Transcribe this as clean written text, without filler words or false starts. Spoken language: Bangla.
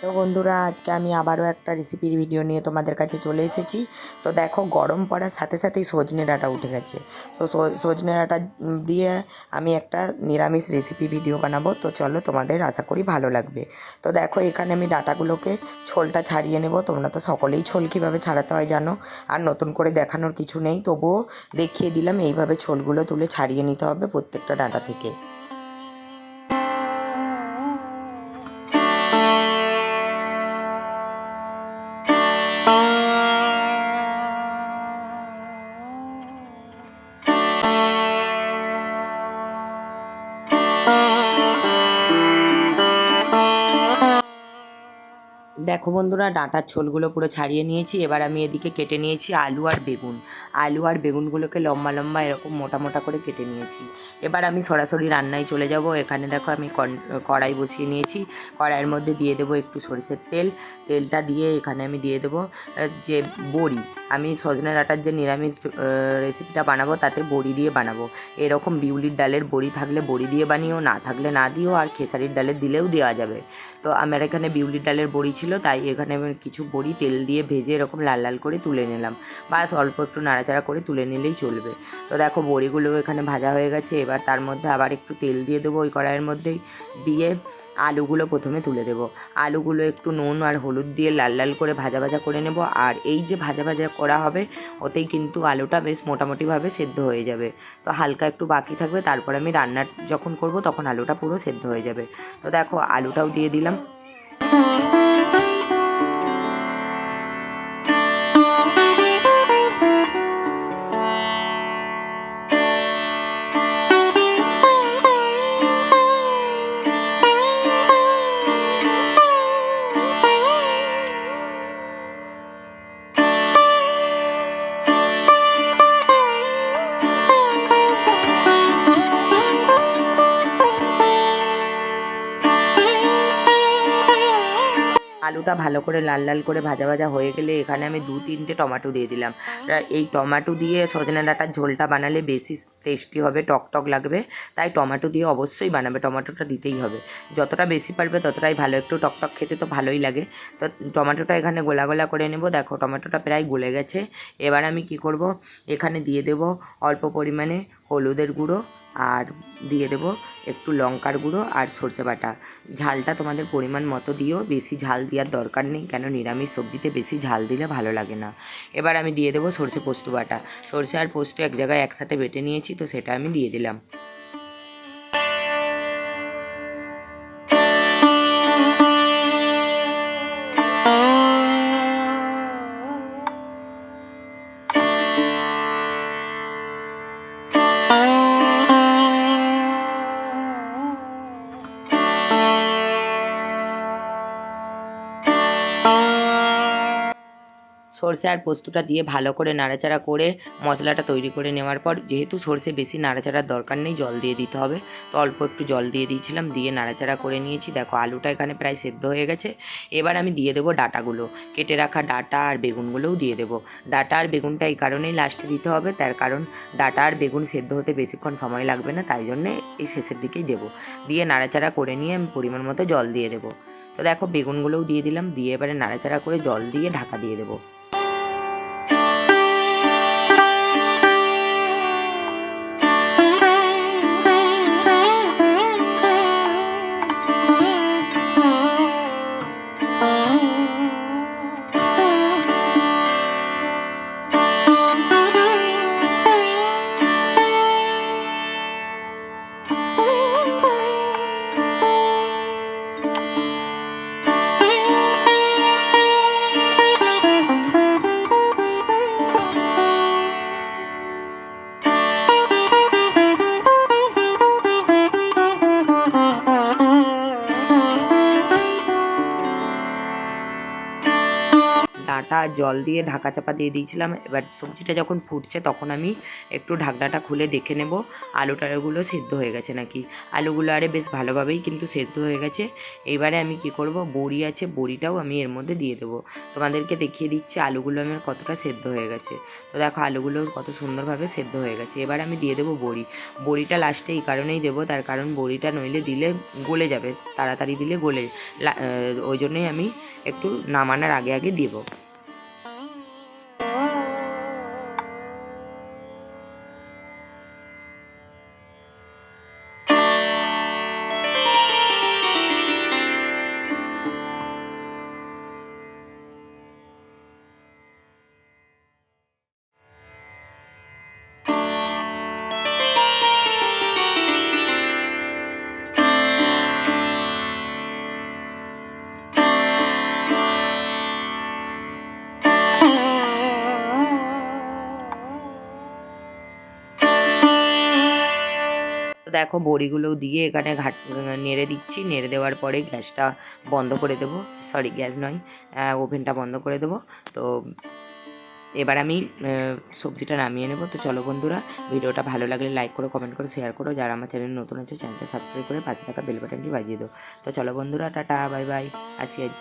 তো বন্ধুরা, আজকে আমি আবারও একটা রেসিপির ভিডিও নিয়ে তোমাদের কাছে চলে এসেছি। তো দেখো, গরম পড়ার সাথে সাথেই সজনে ডাঁটা উঠে গেছে। সজনে ডাঁটা দিয়ে আমি একটা নিরামিষ রেসিপি ভিডিও বানাবো। তো চলো, তোমাদের আশা করি ভালো লাগবে। তো দেখো, এখানে আমি ডাঁটাগুলোকে ছোলটা ছাড়িয়ে নেব। তোমরা তো সকলেই ছোল কীভাবে ছাড়াতে হয় জানো, আর নতুন করে দেখানোর কিছু নেই, তবুও দেখিয়ে দিলাম এইভাবে ছোলগুলো তুলে ছাড়িয়ে নিতে হবে প্রত্যেকটা ডাঁটা থেকে। দেখো বন্ধুরা, ডাঁটার ছোলগুলো পুরো ছাড়িয়ে নিয়েছি। এবার আমি এদিকে কেটে নিয়েছি আলু আর বেগুনগুলোকে লম্বা লম্বা এরকম মোটা মোটা করে কেটে নিয়েছি। এবার আমি সরাসরি রান্নায় চলে যাব। এখানে দেখো, আমি কড়াই বসিয়ে নিয়েছি। কড়াইয়ের মধ্যে দিয়ে দেবো একটু সরিষার তেলটা দিয়ে এখানে আমি দিয়ে দেবো যে বড়ি। আমি সজনে ডাঁটার যে নিরামিষ রেসিপিটা বানাবো তাতে বড়ি দিয়ে বানাবো। এরকম বিউলির ডালের বড়ি থাকলে বড়ি দিয়ে বানিও, না থাকলে না দিও, আর খেসারির ডালের দিলেও দেওয়া যাবে। তো আমার এখানে বিউলির ডালের বড়ি ছিল, তাই এখানে আমি কিছু বড়ি তেল দিয়ে ভেজে এরকম লাল লাল করে তুলে নিলাম। বাস অল্প একটু নাড়াচাড়া করে তুলে নিলেই চলবে। তো দেখো, বড়িগুলো এখানে ভাজা হয়ে গেছে। এবার তার মধ্যে আবার একটু তেল দিয়ে দেবো ওই কড়াইয়ের মধ্যেই। দিয়ে আলুগুলো প্রথমে তুলে দেবো। আলুগুলো একটু নুন আর হলুদ দিয়ে লাল লাল করে ভাজা ভাজা করে নেব। আর এই যে ভাজা ভাজা করা হবে, ওতেই কিন্তু আলুটা বেশ মোটামুটিভাবে সেদ্ধ হয়ে যাবে। তো হালকা একটু বাকি থাকবে, তারপর আমি রান্না যখন করব তখন আলুটা পুরো সেদ্ধ হয়ে যাবে। তো দেখো, আলুটাও দিয়ে দিলাম। আলুটা ভালো করে লাল লাল করে ভাজা ভাজা হয়ে গেলে এখানে আমি 2-3টে টমেটো দিয়ে দিলাম। এই টমেটো দিয়ে সজনে ডাঁটার ঝোলটা বানালে বেশি টেস্টি হবে, টক টক লাগবে। তাই টমেটো দিয়ে অবশ্যই বানাবে, টমেটোটা দিতেই হবে। যতটা বেশি পারবে ততটাই ভালো, একটু টক টক খেতে তো ভালোই লাগে। তো টমেটোটা এখানে গোলা গোলা করে নেব। দেখো, টমেটোটা প্রায় গলে গেছে। এবার আমি কি করব, এখানে দিয়ে দেব অল্প পরিমাণে হলুদের গুঁড়ো, আর দিয়ে দেবো একটু লঙ্কার গুঁড়ো আর সর্ষে বাটা। ঝালটা তোমাদের পরিমাণ মতো দিও, বেশি ঝাল দেওয়ার দরকার নেই, কেন নিরামিষ সবজিতে বেশি ঝাল দিলে ভালো লাগে না। এবার আমি দিয়ে দেবো সর্ষে পোস্ত বাটা। সর্ষে আর পোস্ত এক জায়গায় একসাথে বেটে নিয়েছি, তো সেটা আমি দিয়ে দিলাম। সরষে আর পোস্তটা দিয়ে ভালো করে নাড়াচাড়া করে মশলাটা তৈরি করে নেওয়ার পর, যেহেতু সরষে বেশি নাড়াচাড়ার দরকার নেই, জল দিয়ে দিতে হবে। তো অল্প একটু জল দিয়ে দিয়েছিলাম, দিয়ে নাড়াচাড়া করে নিয়েছি। দেখো, আলুটা এখানে প্রায় সেদ্ধ হয়ে গেছে। এবার আমি দিয়ে দেবো ডাঁটাগুলো, কেটে রাখা ডাঁটা আর বেগুনগুলোও দিয়ে দেবো। ডাঁটা আর বেগুনটা এই কারণেই লাস্টে দিতে হবে, তার কারণ ডাঁটা আর বেগুন সেদ্ধ হতে বেশিক্ষণ সময় লাগবে না, তাই জন্যে এই শেষের দিকেই দেবো। দিয়ে নাড়াচাড়া করে নিয়ে আমি পরিমাণ মতো জল দিয়ে দেবো। তো দেখো, বেগুনগুলোও দিয়ে দিলাম, দিয়ে এবারে নাড়াচাড়া করে জল দিয়ে ঢাকা দিয়ে দেবো। জল দিয়ে ঢাকা চাপা দিয়ে দিয়েছিলাম। এবার সবজিটা যখন ফুটছে তখন আমি একটু ঢাকনাটা খুলে দেখে নেব আলুটাগুলো সেদ্ধ হয়ে গেছে নাকি। আলুগুলো আরে বেশ ভালোভাবেই কিন্তু সেদ্ধ হয়ে গেছে। এবারে আমি কি করব, বড়ি আছে, বড়িটাও আমি এর মধ্যে দিয়ে দেবো। তোমাদেরকে দেখিয়ে দিচ্ছি আলুগুলো আমার কতটা সেদ্ধ হয়ে গেছে। তো দেখো আলুগুলো কত সুন্দরভাবে সেদ্ধ হয়ে গেছে। এবার আমি দিয়ে দেবো বড়ি। বড়িটা লাস্টে এই কারণেই দেবো, তার কারণ বড়িটা নইলে দিলে গলে যাবে, তাড়াতাড়ি দিলে গলে, ওই জন্যই আমি একটু নামানোর আগে আগে দেবো। দেখো বড়িগুলো দিয়ে এখানে নেড়ে দিচ্ছি। নেড়ে দেওয়ার পরে গ্যাসটা বন্ধ করে দেবো, সরি গ্যাস নয়, ওভেনটা বন্ধ করে দেবো। তো এবার আমি সবজিটা নামিয়ে নেবো। তো চলো বন্ধুরা, ভিডিওটা ভালো লাগলে লাইক করো, কমেন্ট করো, শেয়ার করো। যারা আমার চ্যানেল নতুন আছে চ্যানেলটা সাবস্ক্রাইব করে পাশে থাকা বেল বাটনটি বাজিয়ে দাও। তো চলো বন্ধুরা, টাটা, বাই বাই, আসি আজ।